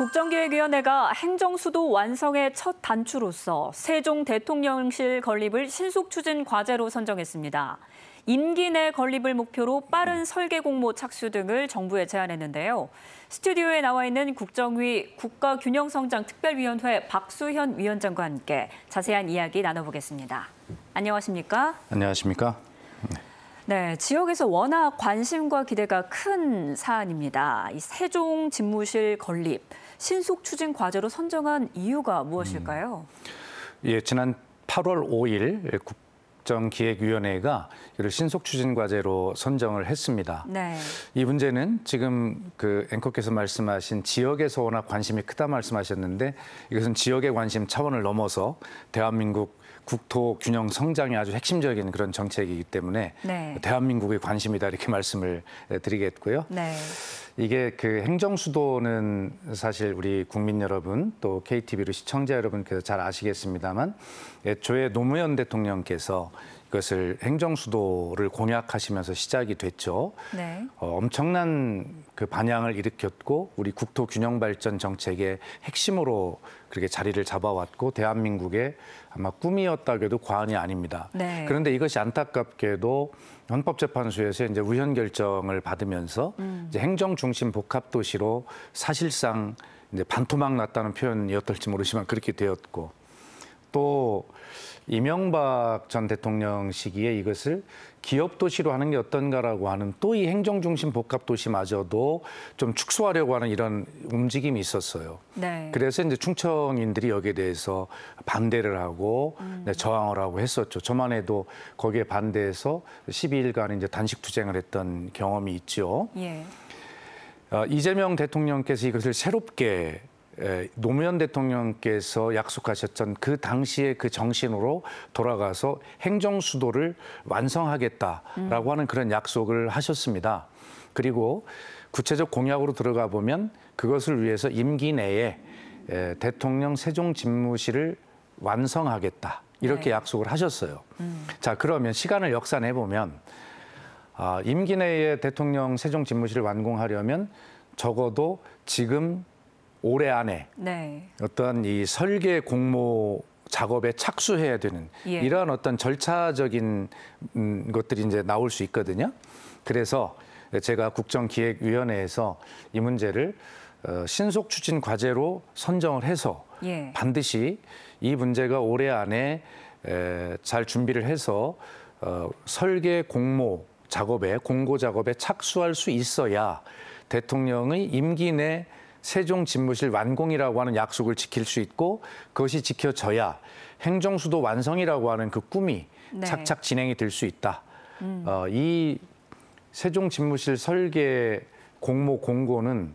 국정기획위원회가 행정수도 완성의 첫 단추로서 세종 대통령실 건립을 신속 추진 과제로 선정했습니다. 임기 내 건립을 목표로 빠른 설계 공모 착수 등을 정부에 제안했는데요. 스튜디오에 나와 있는 국정위 국가균형성장특별위원회 박수현 위원장과 함께 자세한 이야기 나눠보겠습니다. 안녕하십니까? 안녕하십니까? 네, 지역에서 워낙 관심과 기대가 큰 사안입니다. 이 세종 집무실 건립, 신속 추진 과제로 선정한 이유가 무엇일까요? 예, 지난 8월 5일 국정기획위원회가 이를 신속 추진 과제로 선정을 했습니다. 네. 이 문제는 지금 앵커께서 말씀하신 지역에서 워낙 관심이 크다 말씀하셨는데 이것은 지역의 관심 차원을 넘어서 대한민국 국토 균형 성장이 아주 핵심적인 그런 정책이기 때문에 네. 대한민국의 관심이다 이렇게 말씀을 드리겠고요. 네. 이게 행정수도는 사실 우리 국민 여러분 또 KTV로 시청자 여러분께서 잘 아시겠습니다만 애초에 노무현 대통령께서 이것을 행정수도를 공약하시면서 시작이 됐죠. 네. 엄청난 반향을 일으켰고 우리 국토 균형 발전 정책의 핵심으로 그렇게 자리를 잡아왔고 대한민국의 아마 꿈이었다고 해도 과언이 아닙니다. 네. 그런데 이것이 안타깝게도 헌법재판소에서 이제 우현 결정을 받으면서 이제 행정 중심 복합 도시로 사실상 이제 반토막 났다는 표현이었을지 모르지만 그렇게 되었고 또 이명박 전 대통령 시기에 이것을 기업 도시로 하는 게 어떤가라고 하는 또 이 행정 중심 복합 도시마저도 좀 축소하려고 하는 이런 움직임이 있었어요. 네. 그래서 이제 충청인들이 여기에 대해서 반대를 하고 저항을 하고 했었죠. 저만 해도 거기에 반대해서 12일간 이제 단식 투쟁을 했던 경험이 있죠. 예. 이재명 대통령께서 이것을 새롭게 노무현 대통령께서 약속하셨던 그 당시의 그 정신으로 돌아가서 행정수도를 완성하겠다라고 하는 그런 약속을 하셨습니다. 그리고 구체적 공약으로 들어가 보면 그것을 위해서 임기 내에 대통령 세종 집무실을 완성하겠다 이렇게 네. 약속을 하셨어요. 자, 그러면 시간을 역산해 보면 임기 내에 대통령 세종 집무실을 완공하려면 적어도 지금 올해 안에 네. 어떤 이 설계 공모 작업에 착수해야 되는 예. 이러한 어떤 절차적인 것들이 이제 나올 수 있거든요. 그래서 제가 국정기획위원회에서 이 문제를 신속 추진 과제로 선정을 해서 예. 반드시 이 문제가 올해 안에 잘 준비를 해서 설계 공모 작업에 공고 작업에 착수할 수 있어야 대통령의 임기 내 세종 집무실 완공이라고 하는 약속을 지킬 수 있고 그것이 지켜져야 행정수도 완성이라고 하는 그 꿈이 네. 착착 진행이 될 수 있다. 이 세종 집무실 설계 공모 공고는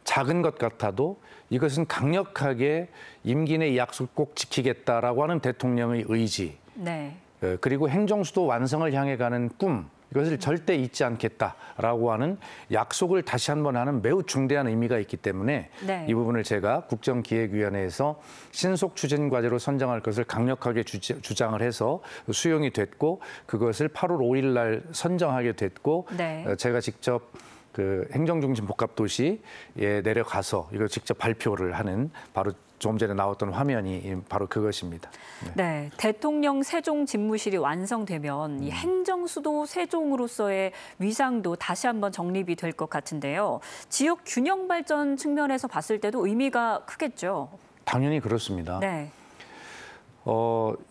작은 것 같아도 이것은 강력하게 임기 내 약속을 꼭 지키겠다라고 하는 대통령의 의지 네. 그리고 행정수도 완성을 향해 가는 꿈 이것을 절대 잊지 않겠다라고 하는 약속을 다시 한번 하는 매우 중대한 의미가 있기 때문에 네. 이 부분을 제가 국정기획위원회에서 신속 추진 과제로 선정할 것을 강력하게 주장을 해서 수용이 됐고 그것을 8월 5일 날 선정하게 됐고 네. 제가 직접 행정중심 복합도시에 내려가서 이걸 직접 발표를 하는 바로 좀 전에 나왔던 화면이 바로 그것입니다. 네. 네, 대통령 세종 집무실이 완성되면 이 행정수도 세종으로서의 위상도 다시 한번 정립이 될 것 같은데요. 지역 균형 발전 측면에서 봤을 때도 의미가 크겠죠. 당연히 그렇습니다. 네.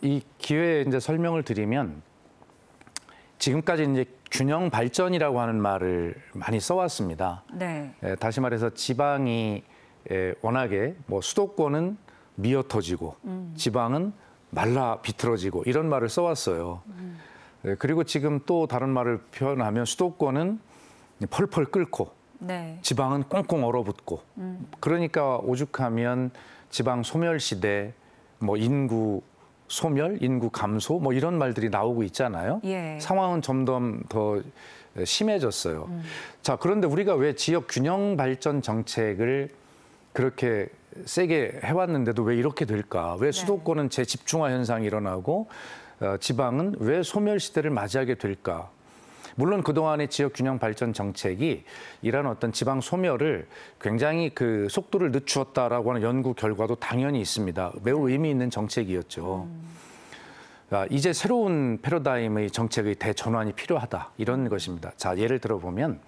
이 기회에 이제 설명을 드리면 지금까지 이제 균형 발전이라고 하는 말을 많이 써왔습니다. 네. 다시 말해서 지방이 워낙에 수도권은 미어터지고 지방은 말라 비틀어지고 이런 말을 써왔어요. 그리고 지금 또 다른 말을 표현하면 수도권은 펄펄 끓고 네. 지방은 꽁꽁 얼어붙고 그러니까 오죽하면 지방 소멸시대, 인구 소멸, 인구 감소 이런 말들이 나오고 있잖아요. 예. 상황은 점점 더 심해졌어요. 자, 그런데 우리가 왜 지역 균형 발전 정책을 그렇게 세게 해왔는데도 왜 이렇게 될까? 왜 수도권은 재집중화 현상이 일어나고 지방은 왜 소멸 시대를 맞이하게 될까? 물론 그동안의 지역 균형 발전 정책이 이런 어떤 지방 소멸을 굉장히 그 속도를 늦추었다라고 하는 연구 결과도 당연히 있습니다. 매우 의미 있는 정책이었죠. 이제 새로운 패러다임의 정책의 대전환이 필요하다 이런 것입니다. 자, 예를 들어보면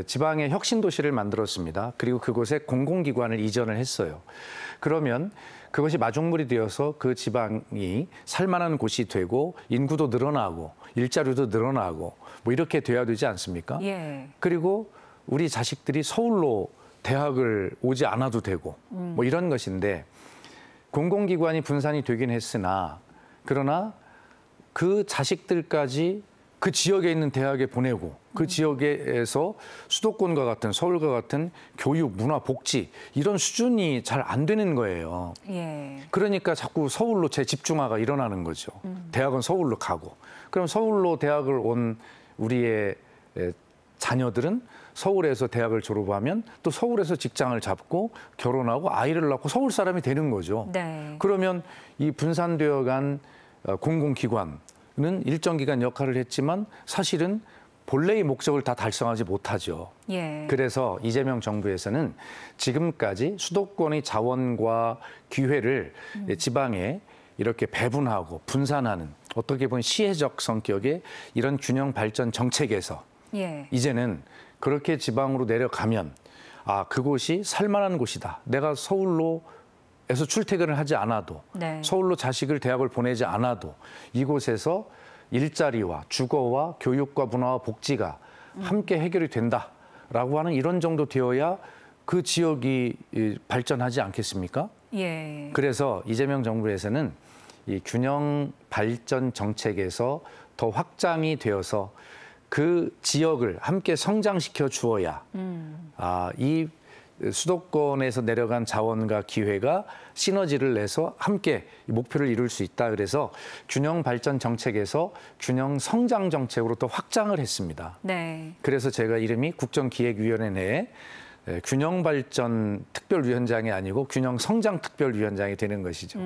지방에 혁신도시를 만들었습니다. 그리고 그곳에 공공기관을 이전을 했어요. 그러면 그것이 마중물이 되어서 그 지방이 살만한 곳이 되고 인구도 늘어나고 일자리도 늘어나고 뭐 이렇게 돼야 되지 않습니까? 예. 그리고 우리 자식들이 서울로 대학을 오지 않아도 되고 뭐 이런 것인데 공공기관이 분산이 되긴 했으나 그러나 그 자식들까지 그 지역에 있는 대학에 보내고 그 지역에서 수도권과 같은 서울과 같은 교육, 문화, 복지 이런 수준이 잘 안 되는 거예요. 예. 그러니까 자꾸 서울로 재집중화가 일어나는 거죠. 대학은 서울로 가고. 그럼 서울로 대학을 온 우리의 자녀들은 서울에서 대학을 졸업하면 또 서울에서 직장을 잡고 결혼하고 아이를 낳고 서울 사람이 되는 거죠. 네. 그러면 이 분산되어 간 공공기관은 일정 기간 역할을 했지만 사실은 본래의 목적을 다 달성하지 못하죠. 예. 그래서 이재명 정부에서는 지금까지 수도권의 자원과 기회를 지방에 이렇게 배분하고 분산하는 어떻게 보면 시혜적 성격의 이런 균형 발전 정책에서 예. 이제는 그렇게 지방으로 내려가면 그곳이 살만한 곳이다. 내가 서울로에서 출퇴근을 하지 않아도 네. 서울로 자식을 대학을 보내지 않아도 이곳에서 일자리와 주거와 교육과 문화와 복지가 함께 해결이 된다라고 하는 이런 정도 되어야 그 지역이 발전하지 않겠습니까? 예. 그래서 이재명 정부에서는 이 균형 발전 정책에서 더 확장이 되어서 그 지역을 함께 성장시켜 주어야 이 수도권에서 내려간 자원과 기회가 시너지를 내서 함께 목표를 이룰 수 있다. 그래서 균형 발전 정책에서 균형 성장 정책으로 또 확장을 했습니다. 네. 그래서 제가 이름이 국정기획위원회 내에 균형 발전 특별위원장이 아니고 균형 성장 특별위원장이 되는 것이죠.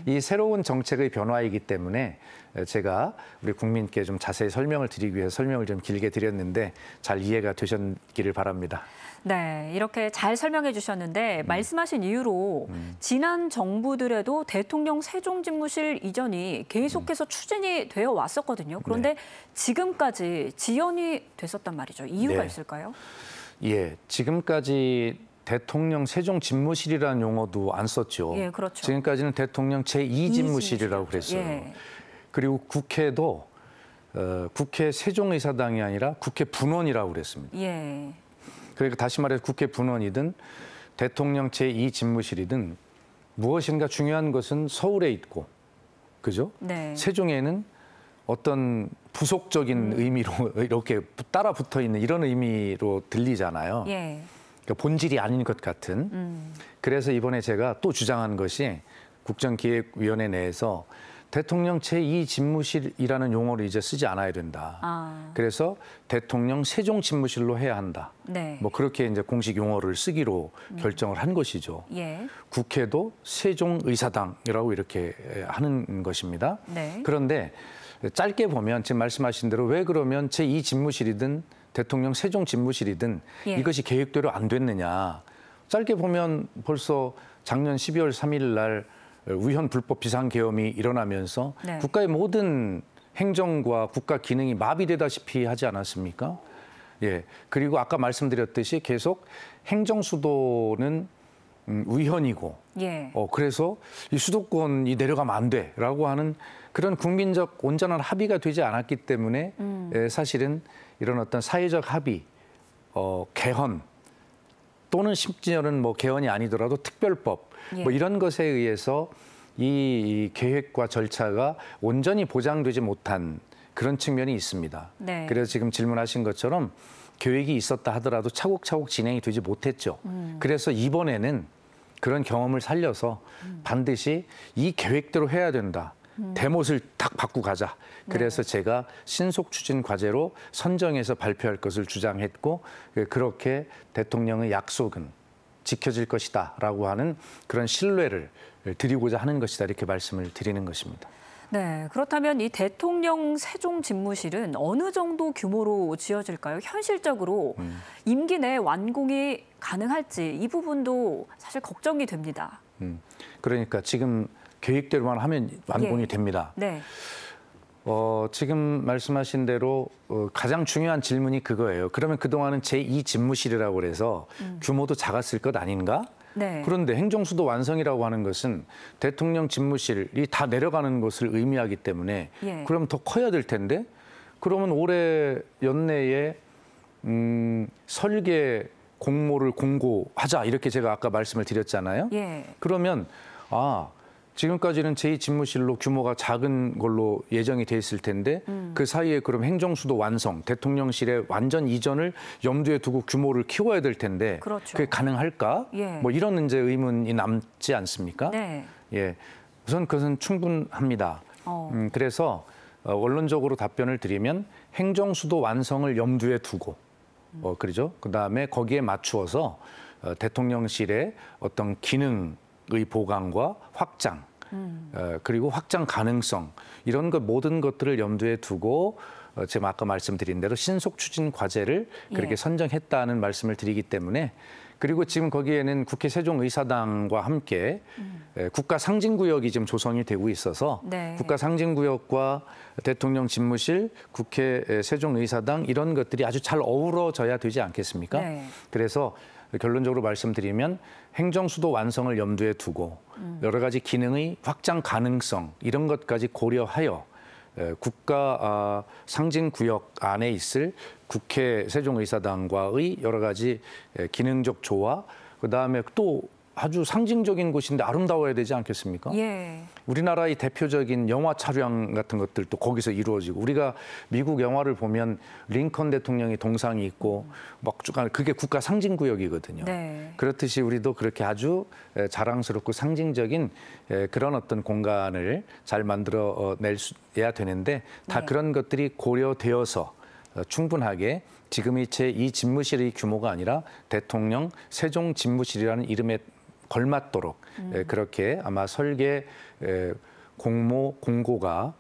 이 새로운 정책의 변화이기 때문에 제가 우리 국민께 좀 자세히 설명을 드리기 위해서 설명을 좀 길게 드렸는데 잘 이해가 되셨기를 바랍니다. 네, 이렇게 잘 설명해 주셨는데 말씀하신 이유로 지난 정부들에도 대통령 세종집무실 이전이 계속해서 추진이 되어 왔었거든요. 그런데 네. 지금까지 지연이 됐었단 말이죠. 이유가 네. 있을까요? 예, 지금까지 대통령 세종집무실이라는 용어도 안 썼죠. 예, 그렇죠. 지금까지는 대통령 제2집무실이라고 그랬어요. 예. 그리고 국회도 국회 세종의사당이 아니라 국회 분원이라고 그랬습니다. 예. 그러니까 다시 말해서 국회 분원이든 대통령 제2집무실이든 무엇인가 중요한 것은 서울에 있고, 그죠? 네. 세종에는 어떤 부속적인 의미로 이렇게 따라 붙어 있는 이런 의미로 들리잖아요. 예. 그러니까 본질이 아닌 것 같은. 그래서 이번에 제가 또 주장한 것이 국정기획위원회 내에서 대통령 제2집무실이라는 용어를 이제 쓰지 않아야 된다. 그래서 대통령 세종집무실로 해야 한다. 네. 뭐 그렇게 이제 공식 용어를 쓰기로 결정을 한 것이죠. 예. 국회도 세종의사당이라고 이렇게 하는 것입니다. 네. 그런데 짧게 보면 지금 말씀하신 대로 왜 그러면 제2집무실이든 대통령 세종집무실이든 예. 이것이 계획대로 안 됐느냐. 짧게 보면 벌써 작년 12월 3일 날 우현 불법 비상계엄이 일어나면서 네. 국가의 모든 행정과 국가 기능이 마비되다시피 하지 않았습니까? 예. 그리고 아까 말씀드렸듯이 계속 행정 수도는 우현이고, 예. 그래서 이 수도권이 내려가면 안 돼라고 하는 그런 국민적 온전한 합의가 되지 않았기 때문에 사실은 이런 어떤 사회적 합의, 개헌 또는 심지어는 뭐 개헌이 아니더라도 특별법 예. 뭐 이런 것에 의해서 이 계획과 절차가 온전히 보장되지 못한 그런 측면이 있습니다. 네. 그래서 지금 질문하신 것처럼 계획이 있었다 하더라도 차곡차곡 진행이 되지 못했죠. 그래서 이번에는 그런 경험을 살려서 반드시 이 계획대로 해야 된다. 대못을 딱 받고 가자. 그래서 제가 신속 추진 과제로 선정해서 발표할 것을 주장했고 그렇게 대통령의 약속은 지켜질 것이다라고 하는 그런 신뢰를 드리고자 하는 것이다. 이렇게 말씀을 드리는 것입니다. 네, 그렇다면 이 대통령 세종 집무실은 어느 정도 규모로 지어질까요? 현실적으로 임기 내 완공이 가능할지 이 부분도 사실 걱정이 됩니다. 그러니까 지금 계획대로만 하면 완공이 예. 됩니다. 네. 지금 말씀하신 대로 가장 중요한 질문이 그거예요. 그러면 그동안은 제2 집무실이라고 그래서 규모도 작았을 것 아닌가? 네. 그런데 행정수도 완성이라고 하는 것은 대통령 집무실이 다 내려가는 것을 의미하기 때문에 예. 그럼 더 커야 될 텐데 그러면 올해 연내에 설계 공모를 공고하자 이렇게 제가 아까 말씀을 드렸잖아요. 예. 그러면 지금까지는 제2집무실로 규모가 작은 걸로 예정이 돼 있을 텐데 그 사이에 그럼 행정수도 완성, 대통령실의 완전 이전을 염두에 두고 규모를 키워야 될 텐데 그렇죠. 그게 가능할까? 예. 뭐 이런 이제 의문이 남지 않습니까? 네. 예, 우선 그것은 충분합니다. 그래서 원론적으로 답변을 드리면 행정수도 완성을 염두에 두고 그러죠. 그다음에 거기에 맞추어서 대통령실의 어떤 기능 의 보강과 확장, 그리고 확장 가능성 이런 것 모든 것들을 염두에 두고 제가 아까 말씀드린 대로 신속 추진 과제를 그렇게 예. 선정했다는 말씀을 드리기 때문에 그리고 지금 거기에는 국회 세종의사당과 함께 국가 상징구역이 지금 조성이 되고 있어서 네. 국가 상징구역과 대통령 집무실, 국회 세종의사당 이런 것들이 아주 잘 어우러져야 되지 않겠습니까? 네. 그래서 결론적으로 말씀드리면 행정수도 완성을 염두에 두고 여러 가지 기능의 확장 가능성 이런 것까지 고려하여 국가 상징구역 안에 있을 국회 세종의사당과의 여러 가지 기능적 조화 그다음에 또 아주 상징적인 곳인데 아름다워야 되지 않겠습니까? 예. 우리나라의 대표적인 영화 촬영 같은 것들도 거기서 이루어지고 우리가 미국 영화를 보면 링컨 대통령이 동상이 있고 막 그게 국가 상징구역이거든요. 네. 그렇듯이 우리도 그렇게 아주 자랑스럽고 상징적인 그런 어떤 공간을 잘 만들어내야 되는데 다 네. 그런 것들이 고려되어서 충분하게 지금의 제2 집무실의 규모가 아니라 대통령 세종 집무실이라는 이름에 걸맞도록 그렇게 아마 설계 공모 공고가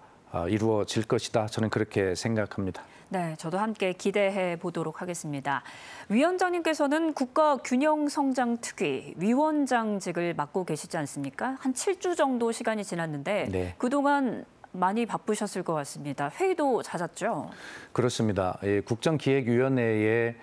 이루어질 것이다. 저는 그렇게 생각합니다. 네, 저도 함께 기대해 보도록 하겠습니다. 위원장님께서는 국가균형성장특위 위원장직을 맡고 계시지 않습니까? 한 7주 정도 시간이 지났는데 네. 그동안 많이 바쁘셨을 것 같습니다. 회의도 잦았죠? 그렇습니다. 국정기획위원회의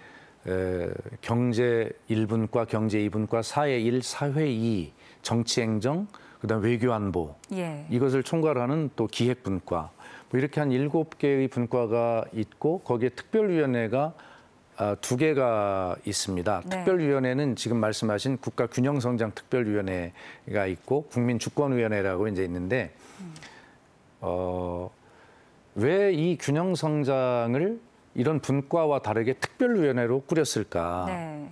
경제 1분과 경제 2분과 사회 1, 사회 2, 정치행정, 그다음 외교안보 예. 이것을 총괄하는 또 기획분과 뭐 이렇게 한 7개의 분과가 있고 거기에 특별위원회가 2개가 있습니다. 네. 특별위원회는 지금 말씀하신 국가균형성장특별위원회가 있고 국민주권위원회라고 이제 있는데 왜 이 균형성장을 이런 분과와 다르게 특별위원회로 꾸렸을까? 네.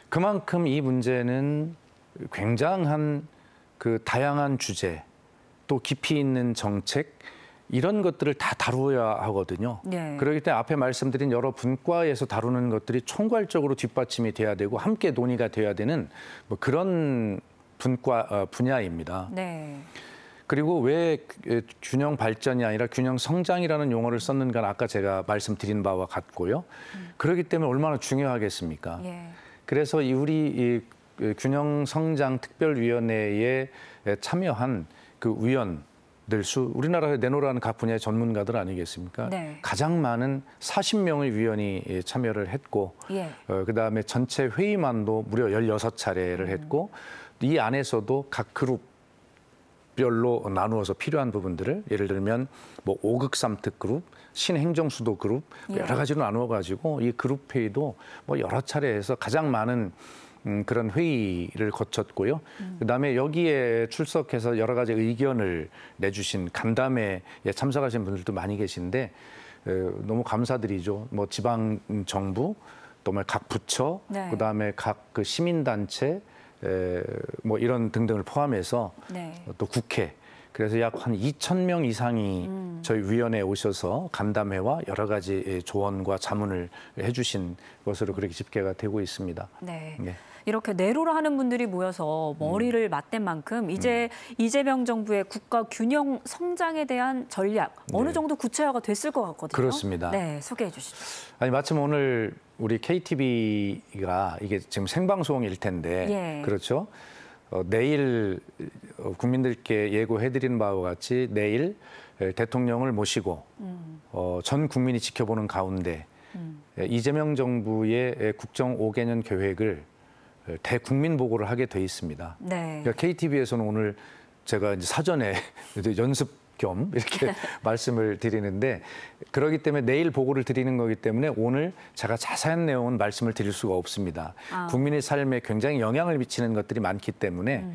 그만큼 이 문제는 굉장한 그 다양한 주제, 또 깊이 있는 정책 이런 것들을 다 다루어야 하거든요. 네. 그렇기 때문에 앞에 말씀드린 여러 분과에서 다루는 것들이 총괄적으로 뒷받침이 돼야 되고 함께 논의가 돼야 되는 뭐 그런 분야입니다. 네. 그리고 왜 균형 발전이 아니라 균형 성장이라는 용어를 썼는가는 아까 제가 말씀드린 바와 같고요. 그렇기 때문에 얼마나 중요하겠습니까? 예. 그래서 우리 균형 성장 특별위원회에 참여한 그 위원들 수 우리나라에 내노라는 각 분야의 전문가들 아니겠습니까? 네. 가장 많은 40명의 위원이 참여를 했고 예. 그다음에 전체 회의만도 무려 16차례를 했고 이 안에서도 각 그룹 별로 나누어서 필요한 부분들을 예를 들면 뭐 5극 3특 그룹, 신행정수도 그룹 예. 여러 가지로 나누어 가지고 이 그룹 회의도 뭐 여러 차례 해서 가장 많은 그런 회의를 거쳤고요. 그다음에 여기에 출석해서 여러 가지 의견을 내주신 간담회에 참석하신 분들도 많이 계신데 너무 감사드리죠. 뭐 지방 정부, 또 각 부처, 네. 그다음에 각 그 시민단체 뭐 이런 등등을 포함해서 네. 또 국회 그래서 약 한 2,000명 이상이 저희 위원회에 오셔서 간담회와 여러 가지 조언과 자문을 해주신 것으로 그렇게 집계가 되고 있습니다. 네. 네. 이렇게 내로라 하는 분들이 모여서 머리를 맞댄 만큼 이제 이재명 정부의 국가 균형 성장에 대한 전략 어느 정도 구체화가 됐을 것 같거든요. 그렇습니다. 네, 소개해 주시죠. 아니 마침 오늘 우리 KTV가 이게 지금 생방송일 텐데 예. 그렇죠. 내일 국민들께 예고해드린 바와 같이 내일 대통령을 모시고 전 국민이 지켜보는 가운데 이재명 정부의 국정 5개년 계획을 대국민 보고를 하게 돼 있습니다. 네. 그러니까 KTV에서는 오늘 제가 이제 사전에 연습 겸 이렇게 말씀을 드리는데 그렇기 때문에 내일 보고를 드리는 거기 때문에 오늘 제가 자세한 내용은 말씀을 드릴 수가 없습니다. 국민의 삶에 굉장히 영향을 미치는 것들이 많기 때문에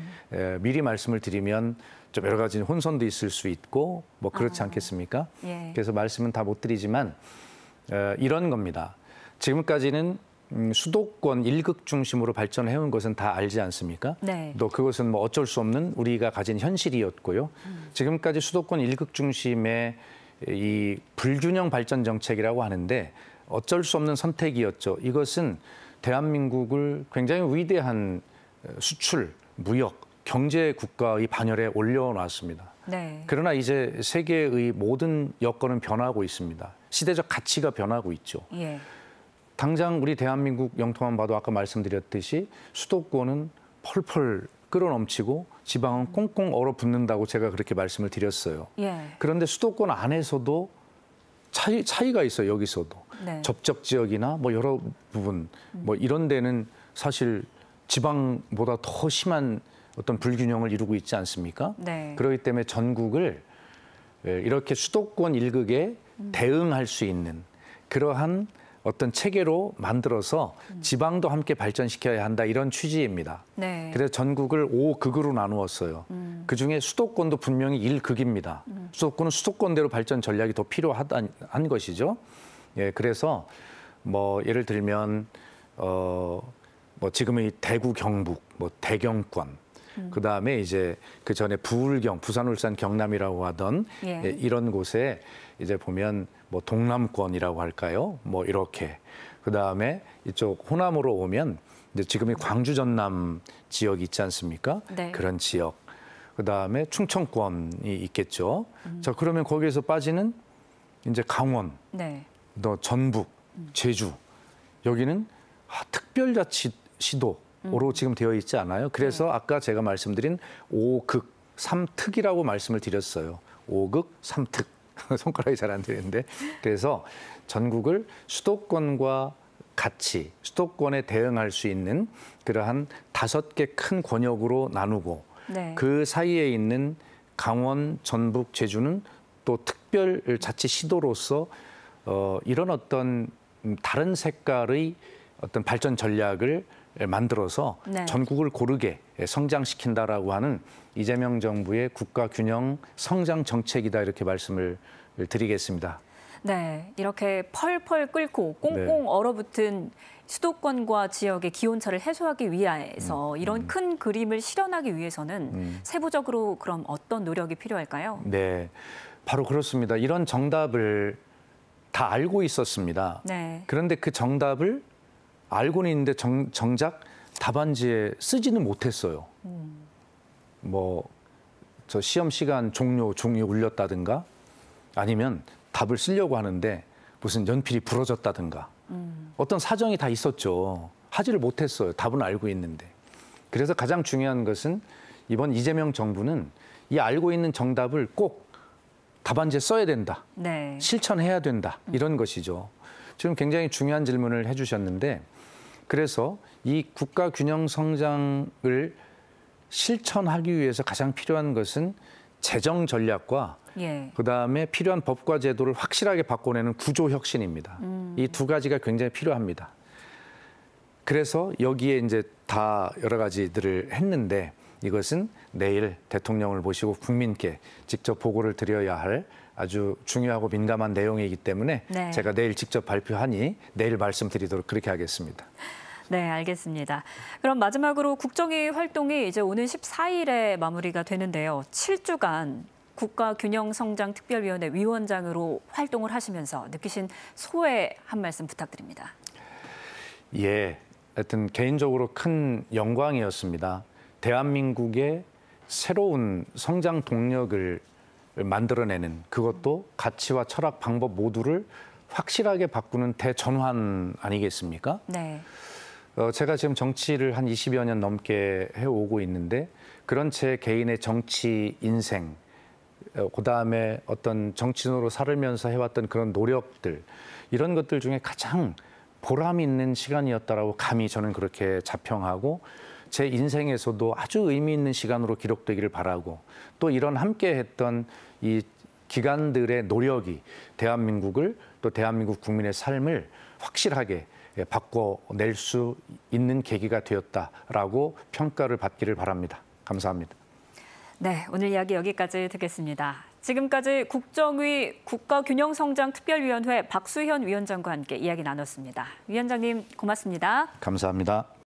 미리 말씀을 드리면 좀 여러 가지 혼선도 있을 수 있고 뭐 그렇지 않겠습니까? 예. 그래서 말씀은 다 못 드리지만 이런 겁니다. 지금까지는 수도권 일극 중심으로 발전해온 것은 다 알지 않습니까? 네. 또 그것은 뭐 어쩔 수 없는 우리가 가진 현실이었고요. 지금까지 수도권 일극 중심의 이 불균형 발전 정책이라고 하는데 어쩔 수 없는 선택이었죠. 이것은 대한민국을 굉장히 위대한 수출, 무역, 경제 국가의 반열에 올려놨습니다. 네. 그러나 이제 세계의 모든 여건은 변하고 있습니다. 시대적 가치가 변하고 있죠. 예. 당장 우리 대한민국 영토만 봐도 아까 말씀드렸듯이 수도권은 펄펄 끓어넘치고 지방은 꽁꽁 얼어붙는다고 제가 그렇게 말씀을 드렸어요. 예. 그런데 수도권 안에서도 차이가 있어요. 여기서도. 네. 접적 지역이나 뭐 여러 부분 뭐 이런 데는 사실 지방보다 더 심한 어떤 불균형을 이루고 있지 않습니까? 네. 그렇기 때문에 전국을 이렇게 수도권 일극에 대응할 수 있는 그러한 어떤 체계로 만들어서 지방도 함께 발전시켜야 한다 이런 취지입니다. 네. 그래서 전국을 5극으로 나누었어요. 그중에 수도권도 분명히 1극입니다. 수도권은 수도권대로 발전 전략이 더 필요한 것이죠. 예, 그래서 뭐 예를 들면 뭐 지금의 대구 경북, 뭐 대경권, 그 다음에 이제 그 전에 부울경, 부산, 울산, 경남이라고 하던 예. 예, 이런 곳에 이제 보면 뭐 동남권이라고 할까요? 뭐 이렇게 그 다음에 이쪽 호남으로 오면 이제 지금의 광주 전남 지역이 있지 않습니까? 네. 그런 지역. 그 다음에 충청권이 있겠죠. 자 그러면 거기에서 빠지는 이제 강원, 네. 또 전북, 제주 여기는 특별자치시도로 지금 되어 있지 않아요. 그래서 아까 제가 말씀드린 5극 3특이라고 말씀을 드렸어요. 5극 3특. 손가락이 잘 안 되는데. 그래서 전국을 수도권과 같이 수도권에 대응할 수 있는 그러한 5개 큰 권역으로 나누고 네. 그 사이에 있는 강원, 전북, 제주는 또 특별자치시도로서 이런 어떤 다른 색깔의 어떤 발전 전략을 만들어서 네. 전국을 고르게 성장시킨다라고 하는 이재명 정부의 국가 균형 성장 정책이다 이렇게 말씀을 드리겠습니다. 네, 이렇게 펄펄 끓고 꽁꽁 네. 얼어붙은 수도권과 지역의 기온차를 해소하기 위해서 이런 큰 그림을 실현하기 위해서는 세부적으로 그럼 어떤 노력이 필요할까요? 네, 바로 그렇습니다. 이런 정답을 다 알고 있었습니다. 네. 그런데 그 정답을 알고는 있는데 정작 답안지에 쓰지는 못했어요. 뭐 저 시험 시간 종료 중이 울렸다든가 아니면 답을 쓰려고 하는데 무슨 연필이 부러졌다든가 어떤 사정이 다 있었죠. 하지를 못했어요. 답은 알고 있는데. 그래서 가장 중요한 것은 이번 이재명 정부는 이 알고 있는 정답을 꼭 답안지에 써야 된다. 네. 실천해야 된다. 이런 것이죠. 지금 굉장히 중요한 질문을 해주셨는데 그래서 이 국가 균형 성장을 실천하기 위해서 가장 필요한 것은 재정 전략과 예. 그다음에 필요한 법과 제도를 확실하게 바꿔내는 구조 혁신입니다. 이 두 가지가 굉장히 필요합니다. 그래서 여기에 이제 다 여러 가지들을 했는데 이것은 내일 대통령을 모시고 국민께 직접 보고를 드려야 할 아주 중요하고 민감한 내용이기 때문에 네. 제가 내일 직접 발표하니 내일 말씀드리도록 그렇게 하겠습니다. 네, 알겠습니다. 그럼 마지막으로 국정위 활동이 이제 오늘 14일에 마무리가 되는데요. 7주간 국가균형성장특별위원회 위원장으로 활동을 하시면서 느끼신 소회 한 말씀 부탁드립니다. 예, 하여튼 개인적으로 큰 영광이었습니다. 대한민국의 새로운 성장 동력을 만들어내는, 그것도 가치와 철학, 방법 모두를 확실하게 바꾸는 대전환 아니겠습니까? 네. 제가 지금 정치를 한 20여 년 넘게 해오고 있는데, 그런 제 개인의 정치 인생, 그다음에 어떤 정치인으로 살면서 해왔던 그런 노력들, 이런 것들 중에 가장 보람 있는 시간이었다라고 감히 저는 그렇게 자평하고, 제 인생에서도 아주 의미 있는 시간으로 기록되기를 바라고, 또 이런 함께 했던 이 기관들의 노력이 대한민국을, 또 대한민국 국민의 삶을 확실하게 바꿔낼 수 있는 계기가 되었다라고 평가를 받기를 바랍니다. 감사합니다. 네, 오늘 이야기 여기까지 듣겠습니다. 지금까지 국정위 국가균형성장특별위원회 박수현 위원장과 함께 이야기 나눴습니다. 위원장님 고맙습니다. 감사합니다.